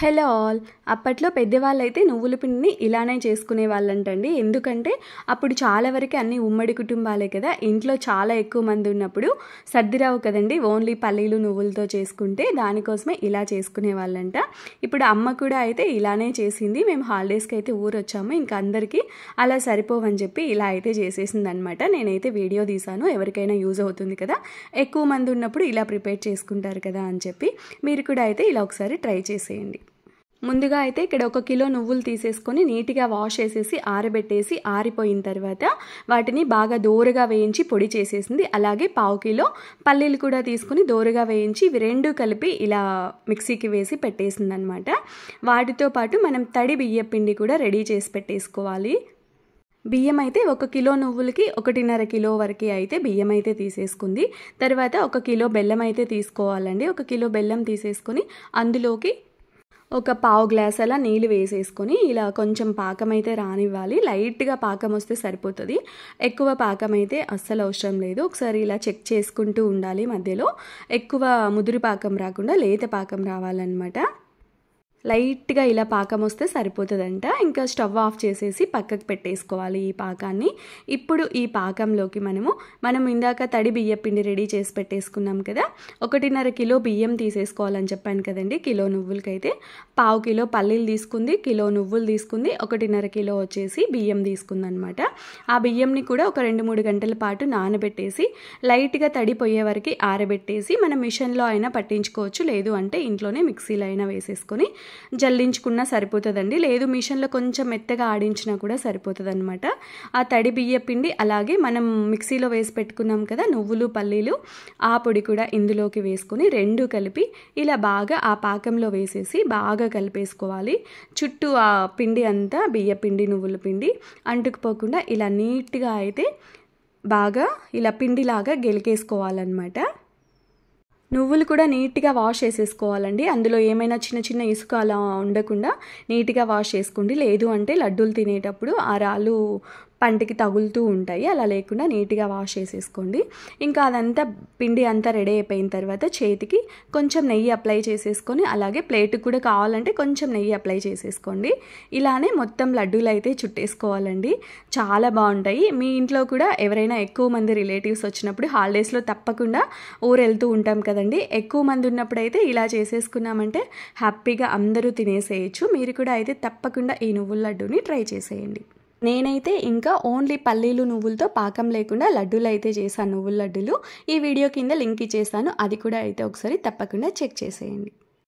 Hello all. అప్పట్లో పెద్దవాళ్ళైతే నువ్వుల పిండిని ఇలానే చేసుకునే వాళ్ళంటండి. ఎందుకంటే అప్పుడు చాలా వరకు అన్ని ఉమ్మడి కుటుంబాలే కదా, ఇంట్లో చాలా ఎక్కువ మంది ఉన్నప్పుడు సర్దిరావు కదండి, ఓన్లీ పల్లీలు నువ్వులతో చేసుకుంటే దానికోసమే ఇలా చేసుకునే వాళ్ళంట. ఇప్పుడు అమ్మ కూడా అయితే ఇలానే చేసింది. మేము హాలిడేస్కి అయితే ఊరొచ్చాము, ఇంకా అందరికీ అలా సరిపోవని చెప్పి ఇలా అయితే చేసేసింది అనమాట. నేనైతే వీడియో తీసాను, ఎవరికైనా యూజ్ అవుతుంది కదా, ఎక్కువ మంది ఉన్నప్పుడు ఇలా ప్రిపేర్ చేసుకుంటారు కదా అని చెప్పి. మీరు కూడా అయితే ఇలా ఒకసారి ట్రై చేసేయండి. ముందుగా అయితే ఇక్కడ 1 కిలో నువ్వులు తీసేసుకొని నీట్గా వాష్ చేసేసి ఆరబెట్టేసి, ఆరిపోయిన తర్వాత వాటిని బాగా దోరగా వేయించి పొడి చేసేసింది. అలాగే 1/2 కిలో పల్లీలు కూడా తీసుకుని దోరగా వేయించి ఇవి రెండు కలిపి ఇలా మిక్సీకి వేసి పెట్టేసింది అనమాట. వాటితో పాటు మనం తడి బియ్య పిండి కూడా రెడీ చేసి పెట్టేసుకోవాలి. బియ్యం అయితే 1 కిలో నువ్వులకి 1.5 కిలో వరకు అయితే బియ్యం అయితే తీసేసుకుంది. తర్వాత 1 కిలో బెల్లం అయితే తీసుకోవాలండి. 1 కిలో బెల్లం తీసేసుకొని అందులోకి 1/4 గ్లాస్ అలా నీళ్ళు వేసేసుకొని ఇలా కొంచెం పాకం అయితే రానివ్వాలి. లైట్గా పాకం వస్తే సరిపోతుంది, ఎక్కువ పాకం అయితే అస్సలు అవసరం లేదు. ఒకసారి ఇలా చెక్ చేసుకుంటూ ఉండాలి, మధ్యలో ఎక్కువ ముదురు పాకం రాకుండా లేత పాకం రావాలన్నమాట. లైట్గా ఇలా పాకం వస్తే సరిపోతుందంట. ఇంకా స్టవ్ ఆఫ్ చేసేసి పక్కకు పెట్టేసుకోవాలి ఈ పాకాన్ని. ఇప్పుడు ఈ పాకంలోకి మనం ఇందాక తడి బియ్య పిండి రెడీ చేసి పెట్టేసుకున్నాం కదా, 1.5 కిలో బియ్యం తీసేసుకోవాలని చెప్పాను కదండి. కిలో నువ్వులకైతే 1/2 కిలో పల్లీలు తీసుకుంది, కిలో నువ్వులు తీసుకుంది, 1.5 కిలో వచ్చేసి బియ్యం తీసుకుందనమాట. ఆ బియ్యంని కూడా ఒక 2-3 గంటల పాటు నానబెట్టేసి లైట్గా తడిపోయే వరకు ఆరబెట్టేసి మనం మిషన్లో అయినా పట్టించుకోవచ్చు, లేదు అంటే ఇంట్లోనే మిక్సీలో అయినా వేసేసుకొని జల్లించుకున్నా సరిపోతుందండి. లేదు మిషన్లో కొంచెం మెత్తగా ఆడించినా కూడా సరిపోతుంది అనమాట. ఆ తడి బియ్య పిండి అలాగే మనం మిక్సీలో వేసి పెట్టుకున్నాం కదా నువ్వులు పల్లీలు, ఆ పొడి కూడా ఇందులోకి వేసుకొని రెండు కలిపి ఇలా బాగా ఆ పాకంలో వేసేసి బాగా కలిపేసుకోవాలి. చుట్టూ ఆ పిండి అంతా బియ్య పిండి నువ్వుల పిండి అంటుకుపోకుండా ఇలా నీట్గా అయితే బాగా ఇలా పిండిలాగా గెలికేసుకోవాలన్నమాట. నువ్వులు కూడా నీట్గా వాష్ చేసేసుకోవాలండి. అందులో ఏమైనా చిన్న చిన్న ఇసుక అలా ఉండకుండా నీట్గా వాష్ చేసుకోండి. లేదు అంటే లడ్డూలు తినేటప్పుడు ఆ రాళ్ళు పంటికి తగులుతూ ఉంటాయి, అలా లేకుండా నీట్గా వాష్ చేసేసుకోండి. ఇంకా అదంతా పిండి అంతా రెడీ అయిపోయిన తర్వాత చేతికి కొంచెం నెయ్యి అప్లై చేసేసుకొని, అలాగే ప్లేట్కి కూడా కావాలంటే కొంచెం నెయ్యి అప్లై చేసేసుకోండి. ఇలానే మొత్తం లడ్డూలు అయితే చుట్టేసుకోవాలండి, చాలా బాగుంటాయి. మీ ఇంట్లో కూడా ఎవరైనా ఎక్కువ మంది రిలేటివ్స్ వచ్చినప్పుడు హాలిడేస్లో తప్పకుండా ఊరు వెళ్తూ ఉంటాం కదండి, ఎక్కువ మంది ఉన్నప్పుడు అయితే ఇలా చేసేసుకున్నామంటే హ్యాపీగా అందరూ తినేసేయచ్చు. మీరు కూడా అయితే తప్పకుండా ఈ నువ్వుల లడ్డూని ట్రై చేసేయండి. నేనైతే ఇంకా ఓన్లీ పల్లీలు నువ్వులతో పాకం లేకుండా లడ్డూలు అయితే చేశాను, నువ్వుల లడ్డూలు. ఈ వీడియో కింద లింక్ ఇచ్చేస్తాను, అది కూడా అయితే ఒకసారి తప్పకుండా చెక్ చేసేయండి.